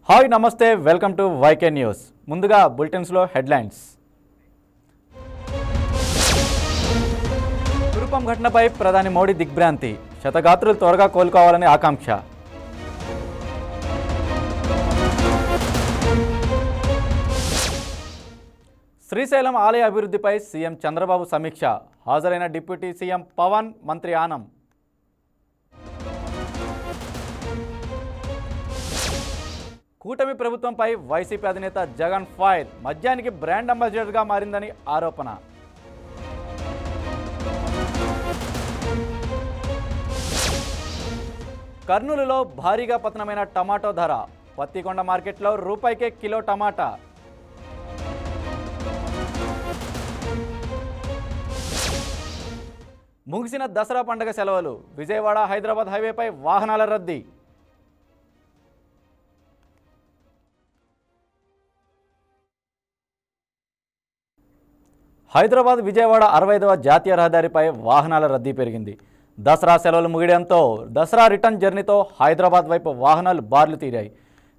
Hi నమస్తే welcome to YK news. ముందుగా బులెటిన్స్లో headlines. Kurupam ఘటనపై ప్రధాని మోడీ దిగ్భ్రాంతి, శతగాత్రులు త్వరగా కోలుకోవాలని ఆకాంక్ష. శ్రీశైలం ఆలయ అభివృద్ధిపై సీఎం చంద్రబాబు సమీక్ష, హాజరైన డిప్యూటీ సీఎం పవన్, మంత్రి ఆనం. కూటమి ప్రభుత్వంపై వైసీపీ అధినేత జగన్ ఫైర్, మద్యానికి బ్రాండ్ అంబాసిడర్గా మారిందని ఆరోపణ. కర్నూలులో భారీగా పతనమైన టమాటో ధర, పత్తికొండ మార్కెట్లో రూపాయికే కిలో టమాటా. ముగిసిన దసరా పండుగ సెలవులు, విజయవాడ హైదరాబాద్ హైవేపై వాహనాల రద్దీ. హైదరాబాద్ విజయవాడ 65వ జాతీయ రహదారిపై వాహనాల రద్దీ పెరిగింది. దసరా సెలవులు ముగియడంతో దసరా రిటర్న్ జర్నీతో హైదరాబాద్ వైపు వాహనాలు బార్లు తీరాయి.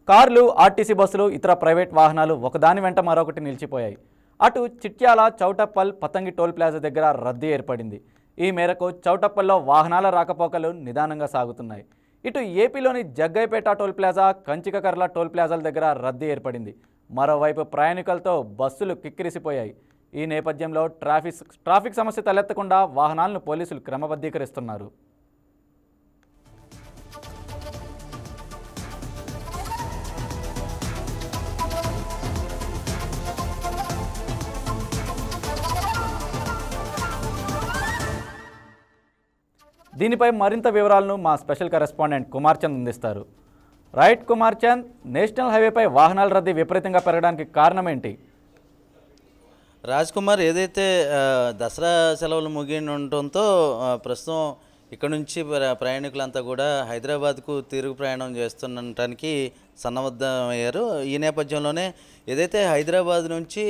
కార్లు, ఆర్టీసీ బస్సులు, ఇతర ప్రైవేట్ వాహనాలు ఒకదాని వెంట మరొకటి నిలిచిపోయాయి. అటు చిట్యాల, చౌటప్పల్, పతంగి టోల్ ప్లాజా దగ్గర రద్దీ ఏర్పడింది. ఈ మేరకు చౌటప్పల్లో వాహనాల రాకపోకలు నిదానంగా సాగుతున్నాయి. ఇటు ఏపీలోని జగ్గైపేట టోల్ ప్లాజా, కంచికకర్ల టోల్ ప్లాజాల దగ్గర రద్దీ ఏర్పడింది. మరోవైపు ప్రయాణికులతో బస్సులు కిక్కిరిసిపోయాయి. ఈ నేపథ్యంలో ట్రాఫిక్ సమస్య తలెత్తకుండా వాహనాలను పోలీసులు క్రమబద్ధీకరిస్తున్నారు. దీనిపై మరింత వివరాలను మా స్పెషల్ కరెస్పాండెంట్ కుమార్ చంద్ అందిస్తారు. రైట్ కుమార్ చంద్, నేషనల్ హైవేపై వాహనాల రద్దీ విపరీతంగా పెరగడానికి కారణం ఏంటి? రాజ్ కుమార్, ఏదైతే దసరా సెలవులు ముగియడంతో ప్రస్తుతం ఇక్కడ నుంచి ప్రయాణికులంతా కూడా హైదరాబాద్కు తిరుగు ప్రయాణం చేస్తుండటానికి సన్నద్ధమయ్యారు. ఈ నేపథ్యంలోనే ఏదైతే హైదరాబాద్ నుంచి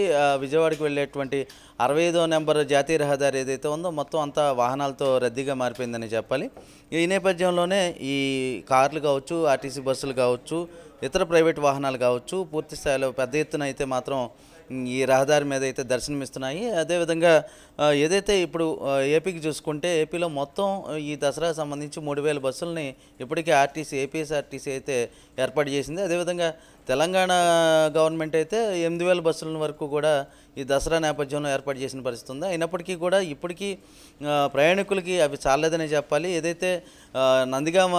విజయవాడకి వెళ్ళేటువంటి 65వ నెంబర్ జాతీయ రహదారి ఏదైతే ఉందో మొత్తం అంతా వాహనాలతో రద్దీగా మారిపోయిందని చెప్పాలి. ఈ నేపథ్యంలోనే ఈ కార్లు కావచ్చు, ఆర్టీసీ బస్సులు కావచ్చు, ఇతర ప్రైవేట్ వాహనాలు కావచ్చు పూర్తి స్థాయిలో పెద్ద ఎత్తున అయితే మాత్రం ఈ రహదారి మీద అయితే దర్శనమిస్తున్నాయి. అదేవిధంగా ఏదైతే ఇప్పుడు ఏపీకి చూసుకుంటే ఏపీలో మొత్తం ఈ దసరా సంబంధించి 3000 బస్సులని ఇప్పటికే ఏపీఎస్ఆర్టీసీ అయితే ఏర్పాటు చేసింది. అదేవిధంగా తెలంగాణ గవర్నమెంట్ అయితే 8000 బస్సుల వరకు కూడా ఈ దసరా నేపథ్యంలో ఏర్పాటు చేసిన పరిస్థితి ఉంది. అయినప్పటికీ కూడా ఇప్పటికీ ప్రయాణికులకి అవి చాలేదనే చెప్పాలి. ఏదైతే నందిగామ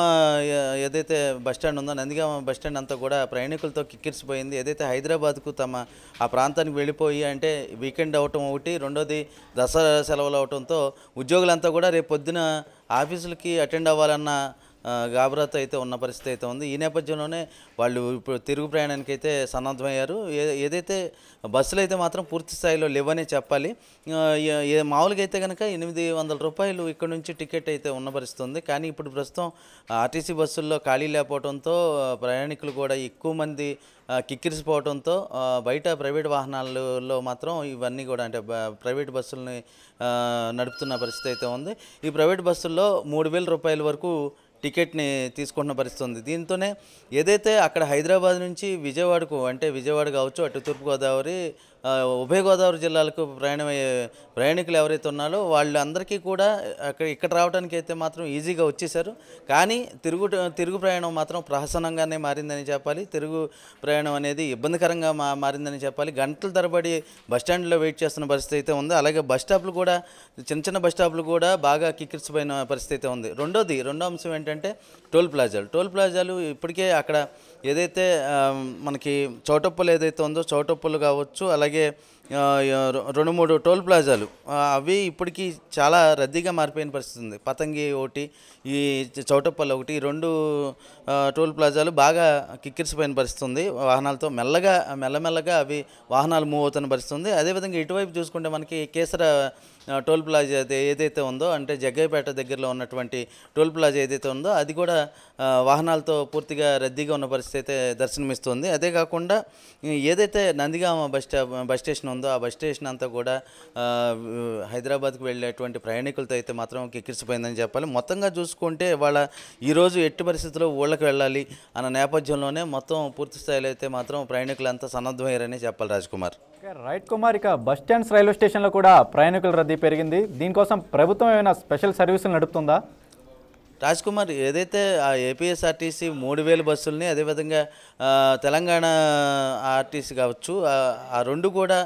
ఏదైతే బస్టాండ్ ఉందో నందిగామ బస్టాండ్ అంతా కూడా ప్రయాణికులతో కిక్కిరిసిపోయింది. ఏదైతే హైదరాబాద్కు ఆ ప్రాంతానికి వెళ్ళిపోయి అంటే వీకెండ్ అవటం ఒకటి, రెండోది దసరా సెలవులు అవటంతో ఉద్యోగులంతా కూడా రేపు పొద్దున ఆఫీసులకి అటెండ్ అవ్వాలన్న గాబరాతో అయితే ఉన్న పరిస్థితి అయితే ఉంది. ఈ నేపథ్యంలోనే వాళ్ళు ఇప్పుడు తిరుగు ప్రయాణానికి అయితే సన్నద్ధమయ్యారు. ఏదైతే బస్సులు అయితే మాత్రం పూర్తి స్థాయిలో లేవనే చెప్పాలి. మామూలుగా అయితే కనుక 800 రూపాయలు ఇక్కడ నుంచి టికెట్ అయితే ఉన్న పరిస్థితి ఉంది. కానీ ఇప్పుడు ప్రస్తుతం ఆర్టీసీ బస్సుల్లో ఖాళీ లేకపోవడంతో ప్రయాణికులు కూడా ఎక్కువ మంది కిక్కిరిసిపోవడంతో బయట ప్రైవేట్ వాహనాలలో మాత్రం ఇవన్నీ కూడా అంటే ప్రైవేట్ బస్సులని నడుపుతున్న పరిస్థితి అయితే ఉంది. ఈ ప్రైవేట్ బస్సుల్లో 3000 రూపాయల వరకు టికెట్ని తీసుకుంటున్న పరిస్థితి ఉంది. దీంతోనే ఏదైతే అక్కడ హైదరాబాద్ నుంచి విజయవాడకు అంటే విజయవాడ కావచ్చు, అటు తూర్పుగోదావరి, ఉభయ గోదావరి జిల్లాలకు ప్రయాణమయ్యే ప్రయాణికులు ఎవరైతే ఉన్నారో వాళ్ళందరికీ కూడా ఇక్కడ రావడానికి అయితే మాత్రం ఈజీగా వచ్చేసారు. కానీ తిరుగు ప్రయాణం మాత్రం ప్రహసనంగానే మారిందని చెప్పాలి. తిరుగు ప్రయాణం అనేది ఇబ్బందికరంగా మారిందని చెప్పాలి. గంటల తరబడి బస్టాండ్లో వెయిట్ చేస్తున్న పరిస్థితి అయితే ఉంది. అలాగే బస్ స్టాప్లు కూడా చిన్న బస్ స్టాప్లు కూడా బాగా కిక్కిరిసిపోయిన పరిస్థితి అయితే ఉంది. రెండో అంశం ఏంటంటే టోల్ ప్లాజాలు ఇప్పటికే అక్కడ ఏదైతే మనకి చౌటప్పలు ఏదైతే ఉందో చౌటప్పలు కావచ్చు, అలాగే 2-3 టోల్ ప్లాజాలు అవి ఇప్పటికీ చాలా రద్దీగా మారిపోయిన పరిస్థితి ఉంది. పతంగి ఒకటి, ఈ చౌటప్పల్ ఒకటి, 2 టోల్ ప్లాజాలు బాగా కిక్కిరిసిపోయిన పరిస్థితి ఉంది. వాహనాలతో మెల్లమెల్లగా అవి వాహనాలు మూవ్ అవుతున్న పరిస్థితి ఉంది. అదేవిధంగా ఇటువైపు చూసుకుంటే మనకి టోల్ ప్లాజా ఏదైతే ఉందో, అంటే జగ్గయ్యపేట దగ్గరలో ఉన్నటువంటి టోల్ ప్లాజా ఏదైతే ఉందో అది కూడా వాహనాలతో పూర్తిగా రద్దీగా ఉన్న పరిస్థితి అయితే దర్శనమిస్తుంది. అదే కాకుండా ఏదైతే నందిగామ బస్ స్టేషన్ ఉందో ఆ బస్ స్టేషన్ అంతా కూడా హైదరాబాద్కు వెళ్ళేటువంటి ప్రయాణికులతో అయితే మాత్రం కిక్కిరిసిపోయిందని చెప్పాలి. మొత్తంగా చూసుకుంటే వాళ్ళ ఈరోజు ఎట్టి పరిస్థితుల్లో ఊళ్ళకి వెళ్ళాలి అన్న నేపథ్యంలోనే మొత్తం పూర్తి స్థాయిలో అయితే మాత్రం ప్రయాణికులంతా సన్నద్ధమయ్యారని చెప్పాలి రాజ్కుమార్. రైట్ కుమార్, ఇక బస్ స్టాండ్స్ రైల్వే స్టేషన్లో కూడా ప్రయాణికుల రద్దీ పెరిగింది. దీనికోసం ప్రభుత్వం ఏమైనా స్పెషల్ సర్వీసులు నడుపుతుందా? రాజ్కుమార్, ఏదైతే ఆ ఏపీఎస్ఆర్టీసీ 3000 బస్సుల్ని, అదేవిధంగా తెలంగాణ ఆర్టీసీ కావచ్చు, ఆ రెండు కూడా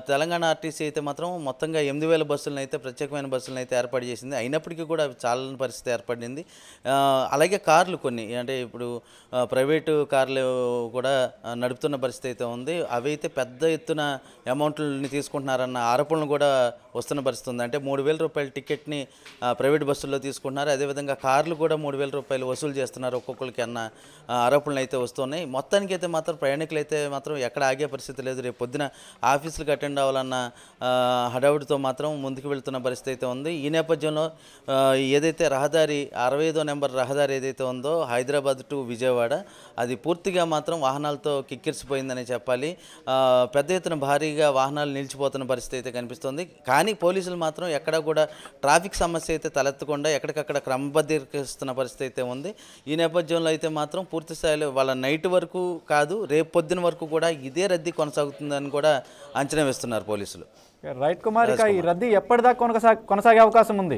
తెలంగాణ ఆర్టీసీ అయితే మాత్రం మొత్తంగా 8000 బస్సులను అయితే ప్రత్యేకమైన బస్సులను అయితే ఏర్పాటు చేసింది. అయినప్పటికీ కూడా అవి చాలని పరిస్థితి ఏర్పడింది. అలాగే కార్లు కొన్ని, అంటే ఇప్పుడు ప్రైవేటు కార్లు కూడా నడుపుతున్న పరిస్థితి అయితే ఉంది. అవి అయితే పెద్ద ఎత్తున అమౌంట్లని తీసుకుంటున్నారన్న ఆరోపణలు కూడా వస్తున్న పరిస్థితి ఉంది. అంటే 3000 రూపాయల టికెట్ని ప్రైవేట్ బస్సుల్లో తీసుకుంటున్నారు, అదేవిధంగా కార్లు కూడా 3000 రూపాయలు వసూలు చేస్తున్నారు ఒక్కొక్కరికి అన్న ఆరోపణలు అయితే వస్తున్నాయి. మొత్తానికి అయితే మాత్రం ప్రయాణికులు అయితే మాత్రం ఎక్కడ ఆగే పరిస్థితి లేదు. రేపు పొద్దున ఆఫీసులకు అటెండ్ అవ్వాలన్న హడావుడితో మాత్రం ముందుకు వెళ్తున్న పరిస్థితి అయితే ఉంది. ఈ నేపథ్యంలో ఏదైతే రహదారి 65వ నెంబర్ రహదారి ఏదైతే ఉందో హైదరాబాద్ టు విజయవాడ, అది పూర్తిగా మాత్రం వాహనాలతో కిక్కిరిసిపోయిందని చెప్పాలి. పెద్ద ఎత్తున భారీగా వాహనాలు నిలిచిపోతున్న పరిస్థితి అయితే కనిపిస్తుంది. కానీ పోలీసులు మాత్రం ఎక్కడా కూడా ట్రాఫిక్ సమస్య అయితే తలెత్తకుండా ఎక్కడికక్కడ క్రమబద్ధీకరిస్తున్న పరిస్థితి అయితే ఉంది. ఈ నేపథ్యంలో అయితే మాత్రం పూర్తి స్థాయిలో వాళ్ళ నైట్ వరకు కాదు, రేపు పొద్దున వరకు కూడా ఇదే రద్దీ కొనసాగుతుందని కూడా అంచనా వేస్తున్నారు పోలీసులు. రైట్ కుమార్, ఇక ఈ రద్దీ ఎప్పటిదాకా కొనసాగే అవకాశం ఉంది?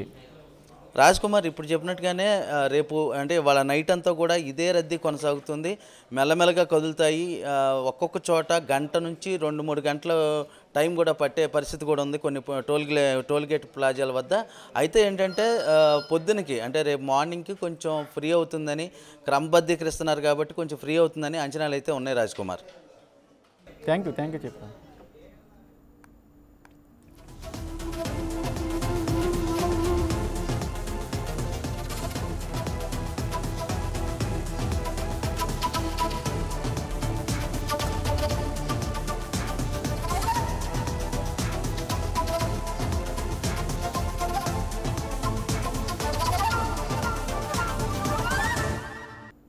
రాజ్కుమార్, ఇప్పుడు చెప్పినట్టుగానే రేపు అంటే వాళ్ళ నైట్ అంతా కూడా ఇదే రద్దీ కొనసాగుతుంది. మెల్లమెల్లగా కదులుతాయి. ఒక్కొక్క చోట గంట నుంచి 2-3 గంటల టైం కూడా పట్టే పరిస్థితి కూడా ఉంది కొన్ని టోల్గేట్ ప్లాజాల వద్ద. అయితే ఏంటంటే పొద్దునకి అంటే రేపు మార్నింగ్కి కొంచెం ఫ్రీ అవుతుందని, క్రమబద్ధీకరిస్తున్నారు కాబట్టి కొంచెం ఫ్రీ అవుతుందని అంచనాలు అయితే ఉన్నాయి రాజ్కుమార్. థ్యాంక్ యూ చెప్పాను.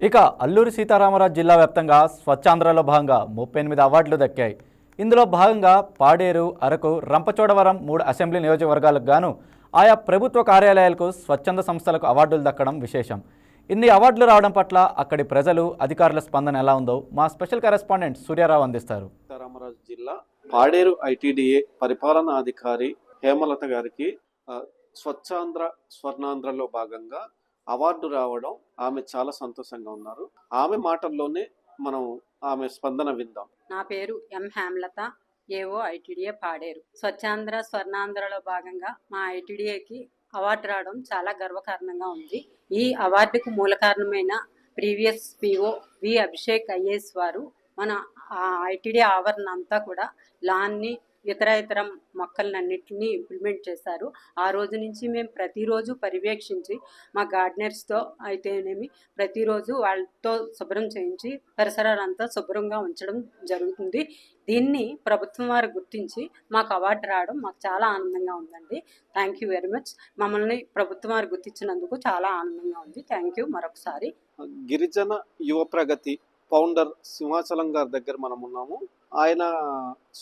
ఇక అల్లూరి సీతారామరాజు జిల్లా వ్యాప్తంగా స్వచ్ఛాంధ్రలో భాగంగా 38 అవార్డులు దక్కాయి. ఇందులో భాగంగా పాడేరు, అరకు, రంపచోడవరం 3 అసెంబ్లీ నియోజకవర్గాలకు గాను ఆయా ప్రభుత్వ కార్యాలయాలకు స్వచ్ఛంద సంస్థలకు అవార్డులు దక్కడం విశేషం. ఇన్ని అవార్డులు రావడం పట్ల అక్కడి ప్రజలు, అధికారుల స్పందన ఎలా ఉందో మా స్పెషల్ కరెస్పాండెంట్ సూర్యారావు అందిస్తారు. సీతారామరాజు జిల్లా పాడేరు ఐటీడీఏ పరిపాలనా అధికారి హేమలత గారికి స్వచ్ఛాంధ్ర స్వర్ణాంధ్రలో భాగంగా అవార్డు రావడం ఆమె చాలా సంతోషంగా ఉన్నారు. ఆమె మాటల్లోనే మనం ఆమె స్పందన విందాం. నా పేరు ఎం హేమలత, ఏఓ ఐటీడీఏ పాడేరు. స్వచ్ఛాంధ్ర స్వర్ణాంధ్రలో భాగంగా మా ఐటీడీఏకి అవార్డు రావడం చాలా గర్వకారణంగా ఉంది. ఈ అవార్డుకు మూల కారణమైన ప్రీవియస్ పిఓ వి అభిషేక్ ఐఏఎస్ వారు మన ఐటీడీ ఆవరణ అంతా కూడా లాన్ని ఇతర మొక్కలన్నింటినీ ఇంప్లిమెంట్ చేశారు. ఆ రోజు నుంచి మేము ప్రతిరోజు పర్యవేక్షించి మా గార్డెనర్స్తో అయితేనేమి ప్రతిరోజు వాళ్ళతో శుభ్రం చేయించి పరిసరాలంతా శుభ్రంగా ఉంచడం జరుగుతుంది. దీన్ని ప్రభుత్వం వారు గుర్తించి మాకు అవార్డు రావడం మాకు చాలా ఆనందంగా ఉందండి. Thank you very much. మమ్మల్ని ప్రభుత్వం వారు గుర్తించినందుకు చాలా ఆనందంగా ఉంది. థ్యాంక్ యూ మరొకసారి. గిరిజన యువ ప్రగతి ఫౌండర్ సింహాచలం గారి దగ్గర మనం ఉన్నాము. ఆయన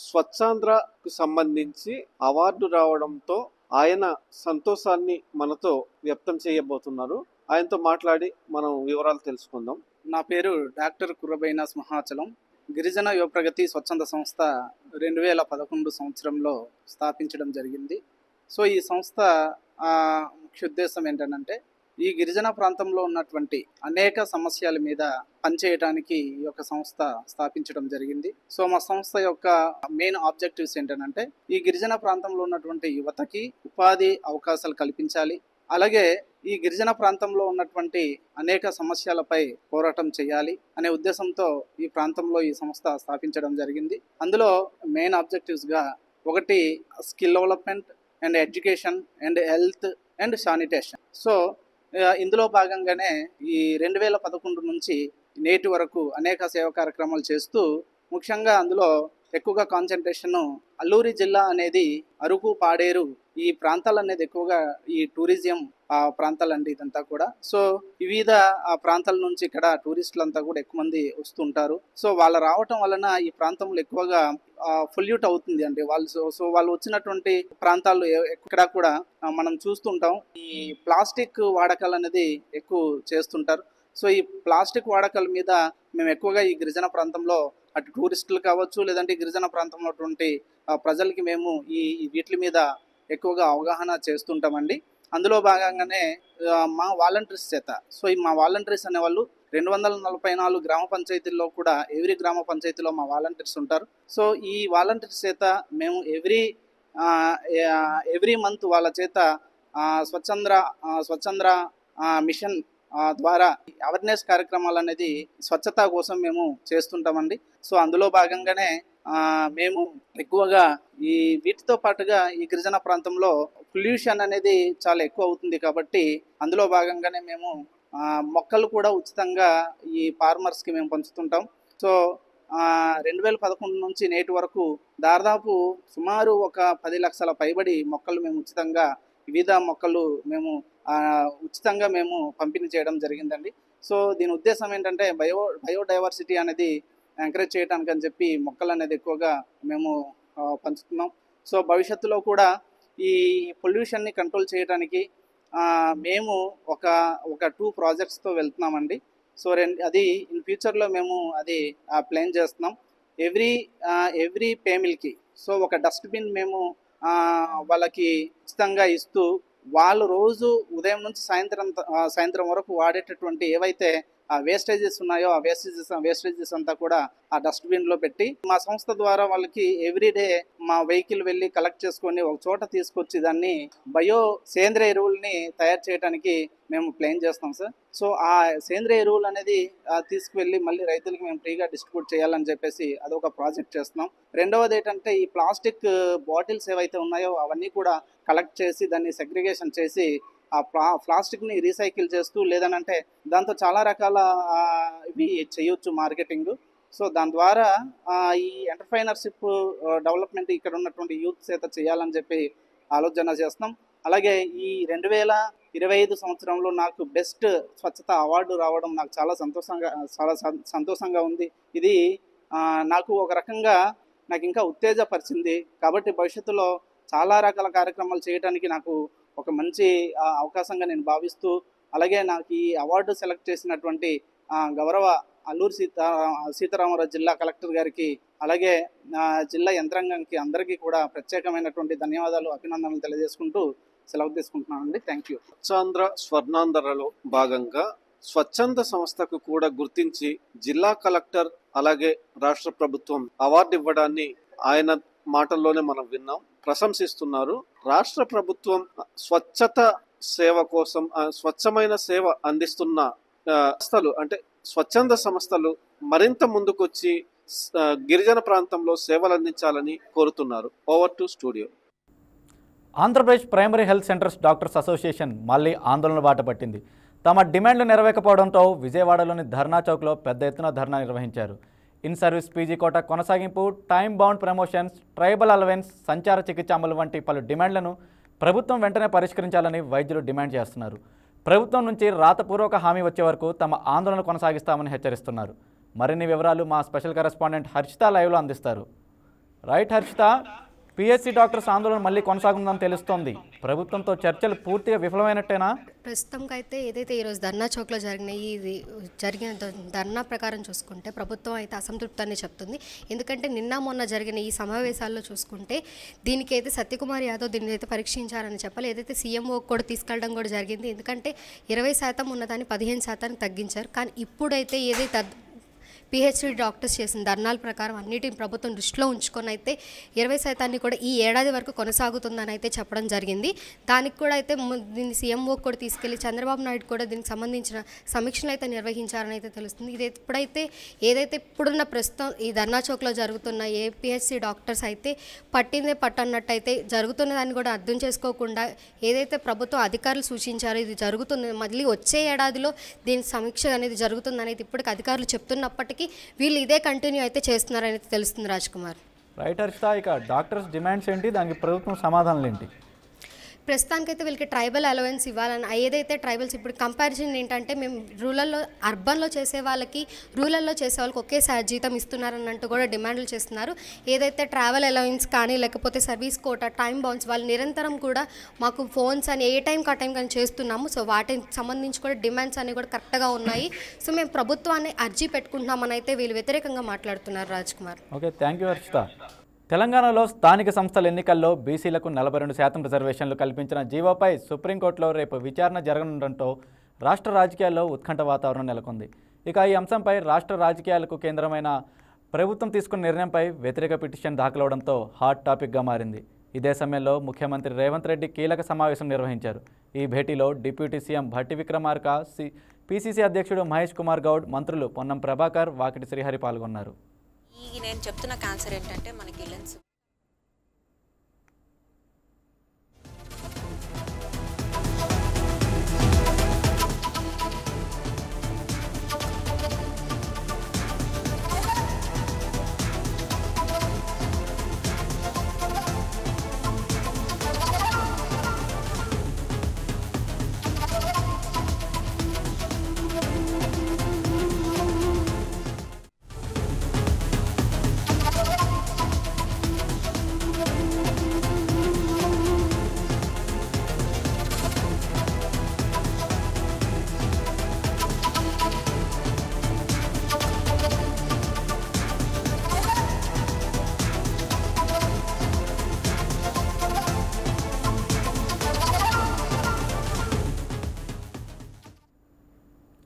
స్వచ్ఛాంధ్రకు సంబంధించి అవార్డు రావడంతో ఆయన సంతోషాన్ని మనతో వ్యక్తం చేయబోతున్నారు. ఆయనతో మాట్లాడి మనం వివరాలు తెలుసుకుందాం. నా పేరు డాక్టర్ కుర్రబైన సింహాచలం. గిరిజన యువ ప్రగతి స్వచ్ఛంద సంస్థ 2011 సంవత్సరంలో స్థాపించడం జరిగింది. సో ఈ సంస్థ ముఖ్య ఉద్దేశం ఏంటంటే ఈ గిరిజన ప్రాంతంలో ఉన్నటువంటి అనేక సమస్యల మీద పనిచేయడానికి ఈ యొక్క సంస్థ స్థాపించడం జరిగింది. సో మా సంస్థ యొక్క మెయిన్ ఆబ్జెక్టివ్స్ ఏంటంటే ఈ గిరిజన ప్రాంతంలో ఉన్నటువంటి యువతకి ఉపాధి అవకాశాలు కల్పించాలి, అలాగే ఈ గిరిజన ప్రాంతంలో ఉన్నటువంటి అనేక సమస్యలపై పోరాటం చేయాలి అనే ఉద్దేశంతో ఈ ప్రాంతంలో ఈ సంస్థ స్థాపించడం జరిగింది. అందులో మెయిన్ ఆబ్జెక్టివ్స్గా ఒకటి skill development and education and health and sanitation. So ఇందులో భాగంగానే ఈ 2011 నుంచి నేటి వరకు అనేక సేవా కార్యక్రమాలు చేస్తూ ముఖ్యంగా అందులో ఎక్కువగా కాన్సన్ట్రేషన్ అల్లూరి జిల్లా అనేది అరకు, పాడేరు ఈ ప్రాంతాలు అనేది ఎక్కువగా ఈ టూరిజం ప్రాంతాలండి ఇదంతా కూడా. సో వివిధ ప్రాంతాల నుంచి ఇక్కడ టూరిస్టులంతా కూడా ఎక్కువ మంది వస్తుంటారు. సో వాళ్ళు రావటం వలన ఈ ప్రాంతంలో ఎక్కువగా పొల్యూట్ అవుతుంది అండి వాళ్ళు. సో వాళ్ళు వచ్చినటువంటి ప్రాంతాల్లో ఎక్కడ కూడా మనం చూస్తుంటాం ఈ ప్లాస్టిక్ వాడకాలు అనేది ఎక్కువ చేస్తుంటారు. సో ఈ ప్లాస్టిక్ వాడకాల మీద మేము ఎక్కువగా ఈ గిరిజన ప్రాంతంలో అటు టూరిస్టులు కావచ్చు, లేదంటే గిరిజన ప్రాంతంలో ఉన్నటువంటి ప్రజలకి మేము ఈ వీటి మీద ఎక్కువగా అవగాహన చేస్తుంటామండి. అందులో భాగంగానే మా వాలంటీర్స్ చేత, సో ఈ మా వాలంటీర్స్ అనేవాళ్ళు 244 గ్రామ పంచాయతీల్లో కూడా ఎవ్రీ గ్రామ పంచాయతీలో మా వాలంటీర్స్ ఉంటారు. సో ఈ వాలంటీర్స్ చేత మేము ఎవ్రీ మంత్ వాళ్ళ చేత స్వచ్ఛంద్ర మిషన్ ద్వారా అవేర్నెస్ కార్యక్రమాలు అనేది స్వచ్ఛత కోసం మేము చేస్తుంటామండి. సో అందులో భాగంగానే మేము ఎక్కువగా ఈ వీటితో పాటుగా ఈ గిరిజన ప్రాంతంలో పొల్యూషన్ అనేది చాలా ఎక్కువ అవుతుంది కాబట్టి అందులో భాగంగానే మేము మొక్కలు కూడా ఉచితంగా ఈ ఫార్మర్స్కి మేము పంచుతుంటాం. సో 2011 నుంచి నేటి వరకు దాదాపు సుమారు ఒక 10 లక్షల పైబడి మొక్కలు మేము ఉచితంగా వివిధ మొక్కలు మేము ఉచితంగా మేము పంపిణీ చేయడం జరిగిందండి. సో దీని ఉద్దేశం ఏంటంటే బయోడైవర్సిటీ అనేది ఎంకరేజ్ చేయడానికి అని చెప్పి మొక్కలు అనేది ఎక్కువగా మేము పంచుతున్నాం. సో భవిష్యత్తులో కూడా ఈ పొల్యూషన్ని కంట్రోల్ చేయడానికి మేము ఒక 2 ప్రాజెక్ట్స్తో వెళ్తున్నామండి. సో అది ఇన్ ఫ్యూచర్లో మేము అది ప్లాన్ చేస్తున్నాం. ఎవ్రీ పేమిల్కి సో ఒక డస్ట్బిన్ మేము వాళ్ళకి ఉచితంగా ఇస్తూ వాళ్ళు రోజు ఉదయం నుంచి సాయంత్రం వరకు వాడేటటువంటి ఏవైతే వేస్టేజెస్ ఉన్నాయో ఆ వేస్టేజెస్ అంతా కూడా ఆ డస్ట్బిన్లో పెట్టి మా సంస్థ ద్వారా వాళ్ళకి ఎవ్రీడే మా వెహికల్ వెళ్ళి కలెక్ట్ చేసుకొని ఒక చోట తీసుకొచ్చి దాన్ని సేంద్రియ ఎరువుల్ని తయారు చేయడానికి మేము ప్లాన్ చేస్తాం సార్. సో ఆ సేంద్రియ ఎరువులు అనేది తీసుకువెళ్ళి మళ్ళీ రైతులకి మేము ఫ్రీగా డిస్ట్రిబ్యూట్ చేయాలని చెప్పేసి అదొక ప్రాజెక్ట్ చేస్తున్నాం. రెండవది ఏంటంటే ఈ ప్లాస్టిక్ బాటిల్స్ ఏవైతే ఉన్నాయో అవన్నీ కూడా కలెక్ట్ చేసి దాన్ని సెగ్రిగేషన్ చేసి ఆ ప్లాస్టిక్ని రీసైకిల్ చేస్తూ లేదనంటే దాంతో చాలా రకాల ఇవి చేయొచ్చు మార్కెటింగ్. సో దాని ద్వారా ఈ ఎంటర్ప్రైనర్షిప్ డెవలప్మెంట్ ఇక్కడ ఉన్నటువంటి యూత్ చేత చేయాలని చెప్పి ఆలోచన చేస్తున్నాం. అలాగే ఈ 2025 సంవత్సరంలో నాకు బెస్ట్ స్వచ్ఛత అవార్డు రావడం నాకు చాలా సంతోషంగా ఉంది. ఇది నాకు ఒక రకంగా నాకు ఇంకా ఉత్తేజపరిచింది. కాబట్టి భవిష్యత్తులో చాలా రకాల కార్యక్రమాలు చేయడానికి నాకు ఒక మంచి అవకాశంగా నేను భావిస్తూ, అలాగే నాకు ఈ అవార్డు సెలెక్ట్ చేసినటువంటి గౌరవ అల్లూరి సీతారామరాజు జిల్లా కలెక్టర్ గారికి, అలాగే జిల్లా యంత్రాంగానికి అందరికీ కూడా ప్రత్యేకమైనటువంటి ధన్యవాదాలు, అభినందనలు తెలియజేసుకుంటూ సెలవు తీసుకుంటున్నానండి. Thank you. స్వచ్ఛాంధ్ర స్వర్ణాంధ్రలో భాగంగా స్వచ్ఛంద సంస్థకు కూడా గుర్తించి జిల్లా కలెక్టర్ అలాగే రాష్ట్ర ప్రభుత్వం అవార్డు ఇవ్వడాన్ని ఆయన మాటల్లోనే మనం విన్నాం, ప్రశంసిస్తున్నారు. రాష్ట్ర ప్రభుత్వం స్వచ్ఛత సేవ కోసం స్వచ్ఛమైన సేవ అందిస్తున్న సంస్థలు అంటే స్వచ్ఛంద సంస్థలు మరింత ముందుకొచ్చి గిరిజన ప్రాంతంలో సేవలు అందించాలని కోరుతున్నారు. Over to studio. Andhra Pradesh primary health centres doctors association మళ్ళీ ఆందోళన బాట పట్టింది. తమ డిమాండ్లు నెరవేర్కపోవడంతో విజయవాడలోని ధర్నా చౌక్లో పెద్ద ఎత్తున ధర్నా నిర్వహించారు. ఇన్ సర్వీస్ పీజీ కోట కొనసాగింపు, time bound promotions, tribal allowance, సంచార చికిత్స అమలు వంటి పలు డిమాండ్లను ప్రభుత్వం వెంటనే పరిష్కరించాలని వైద్యులు డిమాండ్ చేస్తున్నారు. ప్రభుత్వం నుంచి రాతపూర్వక హామీ వచ్చే వరకు తమ ఆందోళన కొనసాగిస్తామని హెచ్చరిస్తున్నారు. మరిన్ని వివరాలు మా స్పెషల్ కరెస్పాండెంట్ హర్షిత లైవ్లో అందిస్తారు. రైట్ హర్షిత, పిఎస్సి డాక్టర్స్ ఆందోళన మళ్ళీ కొనసాగుతుందని తెలుస్తోంది. ప్రభుత్వంతో చర్చలు పూర్తిగా విఫలమైనట్టేనా? ప్రస్తుతంకి అయితే ఏదైతే ఈరోజు ధర్నా చౌక్లో జరిగిన ధర్నా ప్రకారం చూసుకుంటే ప్రభుత్వం అయితే అసంతృప్తాన్ని చెప్తుంది. ఎందుకంటే నిన్న మొన్న జరిగిన ఈ సమావేశాల్లో చూసుకుంటే దీనికైతే సత్యకుమార్ యాదవ్ దీన్ని అయితే పరీక్షించారని చెప్పాలి. ఏదైతే సీఎంఓ కూడా తీసుకెళ్ళడం కూడా జరిగింది. ఎందుకంటే 20% ఉన్నదాన్ని 15% తగ్గించారు. కానీ ఇప్పుడైతే ఏదైతే పిహెచ్డి డాక్టర్స్ చేసిన ధర్నాల ప్రకారం అన్నిటిని ప్రభుత్వం దృష్టిలో ఉంచుకొని అయితే 20% కూడా ఈ ఏడాది వరకు కొనసాగుతుందని అయితే చెప్పడం జరిగింది. దానికి కూడా అయితే దీన్ని సీఎంఓ కూడా తీసుకెళ్లి చంద్రబాబు నాయుడు కూడా దీనికి సంబంధించిన సమీక్షలు అయితే నిర్వహించారని అయితే తెలుస్తుంది. ఇది ఏదైతే ఇప్పుడున్న ప్రస్తుతం ఈ ధర్నా చౌక్లో జరుగుతున్న ఏపీహెచ్సి డాక్టర్స్ అయితే పట్టిందే పట్టన్నట్టయితే జరుగుతున్న దాన్ని కూడా అర్థం చేసుకోకుండా ఏదైతే ప్రభుత్వం అధికారులు సూచించారో ఇది జరుగుతుంది, మళ్ళీ వచ్చే ఏడాదిలో దీని సమీక్ష అనేది జరుగుతుంది అనేది ఇప్పటికి అధికారులు చెప్తున్నప్పటికీ వీళ్ళు ఇదే కంటిన్యూ అయితే చేస్తున్నారని తెలుస్తుంది. రాజ్ కుమార్. రైట్ హర్షిత, ఇక డాక్టర్స్ డిమాండ్స్ ఏంటి, దానికి ప్రభుత్వం సమాధానాలు ఏంటి? ప్రస్తుతానికైతే వీళ్ళకి ట్రైబల్ అలవెన్స్ ఇవ్వాలని, ఏదైతే ట్రైబల్స్ ఇప్పుడు కంపారిజన్ ఏంటంటే మేము అర్బన్లో చేసే వాళ్ళకి రూరల్లో చేసే వాళ్ళకి ఒకేసారి జీతం ఇస్తున్నారన్నట్టు కూడా డిమాండ్లు చేస్తున్నారు. ఏదైతే ట్రావెల్ అలవెన్స్ కానీ లేకపోతే సర్వీస్ కోటా, టైం బౌన్స్ వాళ్ళు నిరంతరం కూడా మాకు ఫోన్స్ అని ఏ టైంకి ఆ టైం కానీ చేస్తున్నాము. సో వాటికి సంబంధించి కూడా డిమాండ్స్ అన్నీ కూడా కరెక్ట్గా ఉన్నాయి. సో మేము ప్రభుత్వాన్ని అర్జీ పెట్టుకుంటున్నామని అయితే వీళ్ళు వ్యతిరేకంగా మాట్లాడుతున్నారు. Raj Kumar. Okay, thank you Harshita. తెలంగాణలో స్థానిక సంస్థల ఎన్నికల్లో బీసీలకు 42% రిజర్వేషన్లు కల్పించిన జీవోపై సుప్రీంకోర్టులో రేపు విచారణ జరగనుండటంతో రాష్ట్ర రాజకీయాల్లో ఉత్కంఠ వాతావరణం నెలకొంది. ఇక ఈ అంశంపై రాష్ట్ర రాజకీయాలకు కేంద్రమైన ప్రభుత్వం తీసుకున్న నిర్ణయంపై వ్యతిరేక పిటిషన్ దాఖలవడంతో హాట్ టాపిక్గా మారింది. ఇదే సమయంలో ముఖ్యమంత్రి రేవంత్ రెడ్డి కీలక సమావేశం నిర్వహించారు. ఈ భేటీలో deputy CM Bhatti Vikramarka, PCC అధ్యక్షుడు మహేష్ కుమార్ గౌడ్, మంత్రులు పొన్నం ప్రభాకర్, వాకిటి శ్రీహరి పాల్గొన్నారు. నేను చెప్తున్న క్యాన్సర్ ఏంటంటే మనకి లెన్స్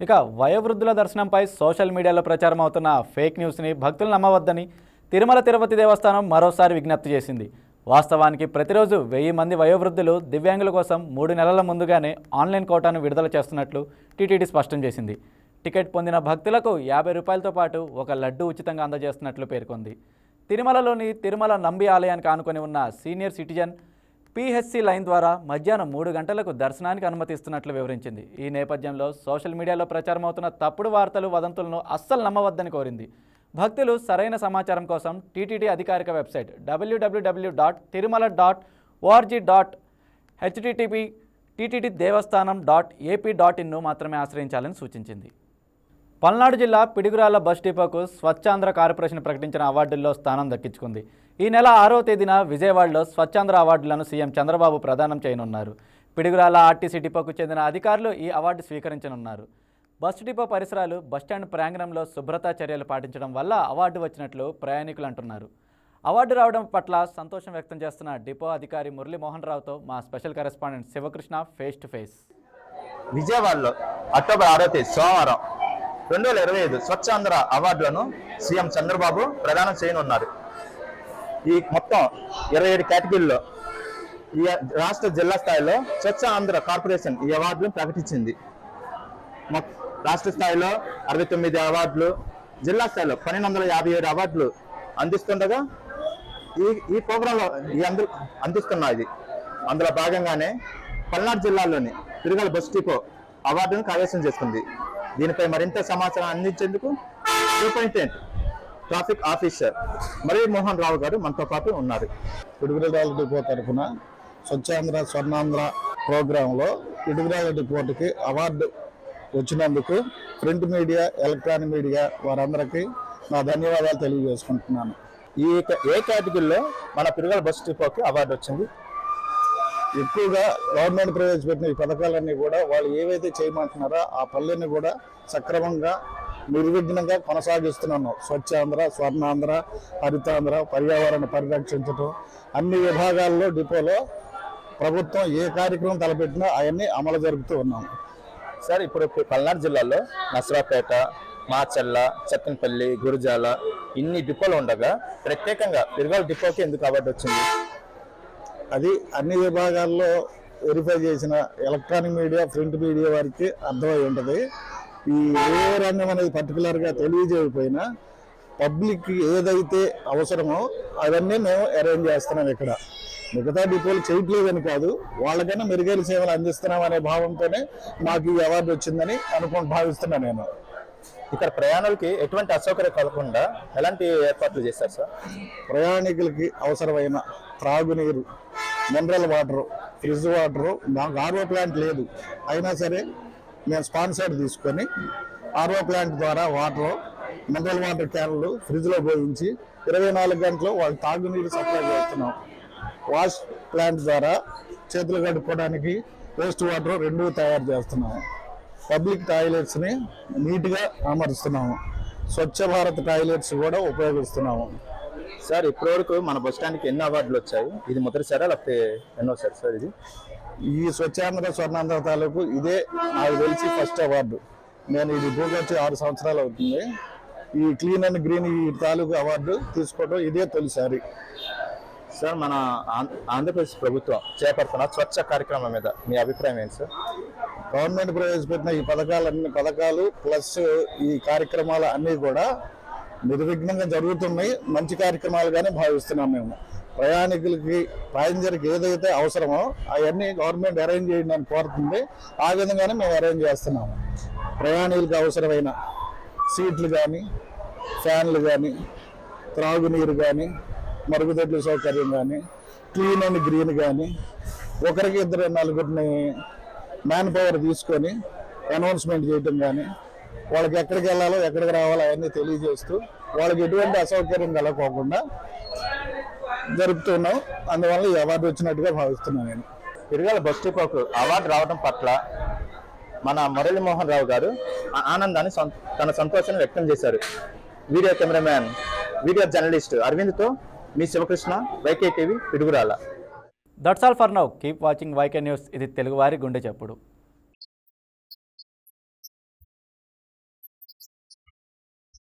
ఇక వయోవృద్ధుల దర్శనంపై సోషల్ మీడియాలో ప్రచారం అవుతున్న ఫేక్ న్యూస్ని భక్తులు నమ్మవద్దని తిరుమల తిరుపతి దేవస్థానం మరోసారి విజ్ఞప్తి చేసింది. వాస్తవానికి ప్రతిరోజు 1000 మంది వయోవృద్ధులు దివ్యాంగుల కోసం 3 నెలల ముందుగానే ఆన్లైన్ కోటాను విడుదల చేస్తున్నట్లు టీటీడీ స్పష్టం చేసింది. టికెట్ పొందిన భక్తులకు 50 రూపాయలతో పాటు ఒక లడ్డు ఉచితంగా అందజేస్తున్నట్లు పేర్కొంది. తిరుమలలోని తిరుమల నంబి ఆలయానికి ఆనుకొని ఉన్న సీనియర్ సిటిజన్ పీహెచ్సీ లైన్ ద్వారా మధ్యాహ్నం 3 గంటలకు దర్శనానికి అనుమతిస్తున్నట్లు వివరించింది. ఈ నేపథ్యంలో సోషల్ మీడియాలో ప్రచారమవుతున్న తప్పుడు వార్తలు, వదంతులను అస్సలు నమ్మవద్దని కోరింది. భక్తులు సరైన సమాచారం కోసం టీటీడీ అధికారిక వెబ్సైట్ www.tirumala.org.http://ttddevastanam.ap.in మాత్రమే ఆశ్రయించాలని సూచించింది. పల్నాడు జిల్లా పిడుగురాళ్ల బస్ డిపోకు స్వచ్ఛాంధ్ర కార్పొరేషన్ ప్రకటించిన అవార్డుల్లో స్థానం దక్కించుకుంది. ఈ నెల 6వ తేదీన విజయవాడలో స్వచ్ఛాంధ్ర అవార్డులను సీఎం చంద్రబాబు ప్రదానం చేయనున్నారు. పిడుగురాళ్ల ఆర్టీసీ డిపోకు చెందిన అధికారులు ఈ అవార్డు స్వీకరించనున్నారు. బస్ డిపో పరిసరాలు, బస్టాండ్ ప్రాంగణంలో శుభ్రతా చర్యలు పాటించడం వల్ల అవార్డు వచ్చినట్లు ప్రయాణికులు అంటున్నారు. అవార్డు రావడం పట్ల సంతోషం వ్యక్తం చేస్తున్న డిపో అధికారి మురళీమోహన్ రావుతో మా special correspondent Sivakrishna face to face. విజయవాడలో అక్టోబర్ 6వ తేదీ సోమవారం 2025 స్వచ్ఛాంధ్ర అవార్డులను సీఎం చంద్రబాబు ప్రదానం చేయనున్నారు. ఈ మొత్తం 27 కేటగిరీల్లో ఈ రాష్ట్ర జిల్లా స్థాయిలో స్వచ్ఛ ఆంధ్ర కార్పొరేషన్ ఈ అవార్డులను ప్రకటించింది. రాష్ట్ర స్థాయిలో 69 అవార్డులు, జిల్లా స్థాయిలో 1257 అవార్డులు అందిస్తుండగా ఈ ప్రోగ్రాంలో అందిస్తున్నది. అందులో భాగంగానే పల్నాడు జిల్లాలోని తిరుమల బస్ డిపో అవార్డును కైవసం చేసుకుంది. దీనిపై మరింత సమాచారం అందించేందుకు సూపరింటెండెంట్ ట్రాఫిక్ ఆఫీసర్ మురళీమోహన్ రావు గారు మనతో పాటు ఉన్నారు. పిడుగురాళ్ల డిపో తరఫున స్వచ్ఛాంధ్ర స్వర్ణాంధ్ర ప్రోగ్రాంలో పిడుగురాళ్ల డిపోకి అవార్డు వచ్చినందుకు ప్రింట్ మీడియా, ఎలక్ట్రానిక్ మీడియా వారందరికీ నా ధన్యవాదాలు తెలియజేసుకుంటున్నాను. ఏ కేటగిరీలో మన పిడుగురాళ్ల బస్ డిపోకి అవార్డు వచ్చింది? ఎక్కువగా గవర్నమెంట్ ప్రవేశపెట్టిన ఈ పథకాలన్నీ కూడా వాళ్ళు ఏవైతే చేయమంటున్నారో ఆ పనులన్నీ కూడా సక్రమంగా నిర్విఘ్నంగా కొనసాగిస్తున్నాను. స్వచ్ఛాంధ్ర, స్వర్ణాంధ్ర, హరితాంధ్ర, పర్యావరణ పరిరక్షించడం, అన్ని విభాగాల్లో డిపోలో ప్రభుత్వం ఏ కార్యక్రమం తలపెట్టినా అవన్నీ అమలు జరుపుతూ ఉన్నాము. సార్, ఇప్పుడు పల్నాడు జిల్లాలో నసరాపేట, మాచర్ల, చక్కనపల్లి, గురజాల ఇన్ని డిపోలు ఉండగా ప్రత్యేకంగా పిడుగురాళ్ల డిపోకి ఎందుకు అవార్డు వచ్చింది? అది అన్ని విభాగాల్లో వెరిఫై చేసిన ఎలక్ట్రానిక్ మీడియా, ప్రింట్ మీడియా వారికి అర్థమై ఉంటుంది. ఈ ఏ రంగం అనేది పర్టికులర్గా తెలియజేయకపోయినా పబ్లిక్ ఏదైతే అవసరమో అవన్నీ మేము అరేంజ్ చేస్తున్నాం. ఇక్కడ మిగతా డిపోలు చేయట్లేదని కాదు, వాళ్ళకైనా మెరుగైన సేవలు అందిస్తున్నాం అనే భావంతోనే మాకు ఈ అవార్డు వచ్చిందని భావిస్తున్నాను నేను. ఇక్కడ ప్రయాణాలకి ఎటువంటి అసౌకర్యం కలగకుండా ఎలాంటి ఏర్పాట్లు చేశారు సార్? ప్రయాణికులకి అవసరమైన త్రాగునీరు, మినరల్ వాటరు, ఫ్రిడ్జ్ వాటరు, మాకు ఆర్ఓ ప్లాంట్ లేదు, అయినా సరే మేము స్పాన్సర్ తీసుకొని ఆర్ఓ ప్లాంట్ ద్వారా వాటరు, మినరల్ వాటర్ క్యాన్లు ఫ్రిడ్జ్లో పోయించి 24 గంటలు వాళ్ళకి తాగునీరు సప్లై చేస్తున్నాం. వాష్ ప్లాంట్ ద్వారా చేతులు కడుక్కోవడానికి వేస్ట్ వాటర్ 2 తయారు చేస్తున్నాము. పబ్లిక్ టాయిలెట్స్ని నీట్గా అమరుస్తున్నాము. స్వచ్ఛ భారత్ టాయిలెట్స్ కూడా ఉపయోగిస్తున్నాము. సార్ ఇప్పటివరకు మన బస్ స్టాండ్కి ఎన్ని అవార్డులు వచ్చాయి? ఇది మొదటిసారా లేకపోతే ఎన్నోసారి సార్ ఇది? ఈ స్వచ్ఛాంధ్ర స్వర్ణాంధ్ర తాలూకు ఇదే నాకు తెలిసి ఫస్ట్ అవార్డు. నేను ఇది భూగొచ్చి 6 సంవత్సరాలు అవుతుంది. ఈ క్లీన్ అండ్ గ్రీన్ ఈ తాలూకు అవార్డు తీసుకోవడం ఇదే తొలిసారి. సార్ మన ఆంధ్రప్రదేశ్ ప్రభుత్వం చేపడుతున్న స్వచ్ఛ కార్యక్రమం మీద మీ అభిప్రాయం ఏంటి సార్? గవర్నమెంట్ ప్రవేశపెట్టిన ఈ పథకాలు ప్లస్ ఈ కార్యక్రమాలు అన్నీ కూడా నిర్విఘ్నంగా జరుగుతున్నాయి. మంచి కార్యక్రమాలుగానే భావిస్తున్నాం మేము. ప్రయాణికులకి ప్యాసింజర్కి ఏదైతే అవసరమో అవన్నీ గవర్నమెంట్ అరేంజ్ చేయండి అని కోరుతుంది. ఆ విధంగానే మేము అరేంజ్ చేస్తున్నాము. ప్రయాణికులకు అవసరమైన సీట్లు కానీ, ఫ్యాన్లు కానీ, త్రాగునీరు కానీ, మరుగుదొడ్ల సౌకర్యం కానీ, క్లీన్ అండ్ గ్రీన్ కానీ, ఒకరికి 2-4 మ్యాన్ పవర్ తీసుకొని అనౌన్స్మెంట్ చేయటం కానీ, వాళ్ళకి ఎక్కడికి వెళ్ళాలో ఎక్కడికి రావాలో అవన్నీ తెలియజేస్తూ వాళ్ళకి ఎటువంటి అసౌకర్యం కలగకోకుండా జరుపుతున్నాం. అందువల్ల ఈ అవార్డు వచ్చినట్టుగా భావిస్తున్నాను నేను. ఇరుగాల బస్ డిపోకు అవార్డు రావడం పట్ల మన మురళీమోహన్ రావు గారు ఆనందాన్ని తన సంతోషాన్ని వ్యక్తం చేశారు. వీడియో కెమెరామ్యాన్, వీడియో జర్నలిస్ట్ అరవింద్తో మీ Sivakrishna, YK TV, Piduguralla. That's all for now. Keep watching YK news. ఇది తెలుగువారి గుండె చప్పుడు.